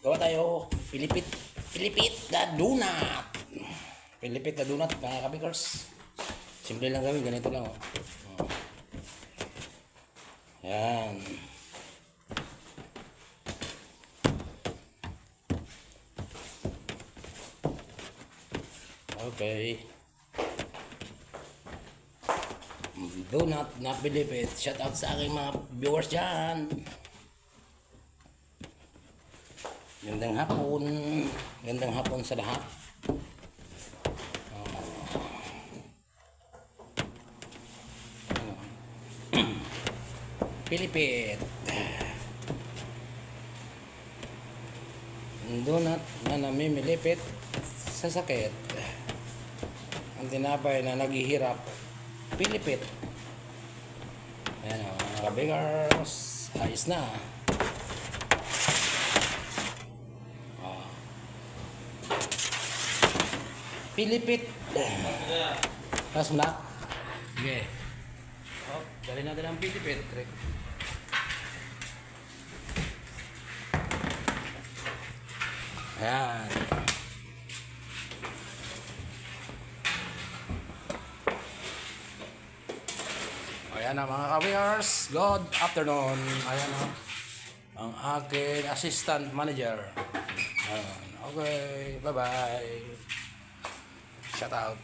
Gawa tayo Pilipit na donut. Pilipit na donut mga kabikers. Simple lang gawin, ganito lang oh. Yan. Okay. Donut na Pilipit. Shout out sa aking mga viewers dyan. Gandang hapon. Gandang hapon sa lahat. Pilipit. Donut na namimilipit sa sakit. Ang tinapay na naghihirap. Pilipit. Ayan o, mga kabigars. Ayos na. Pilipit. Tapos na. Sige. Oh, dali natin ang pilipit. Ayan. Ayan na mga ka-viewers. Good afternoon. Ayan na ang aking assistant manager. Ayan. Okay. Bye-bye. Shout out.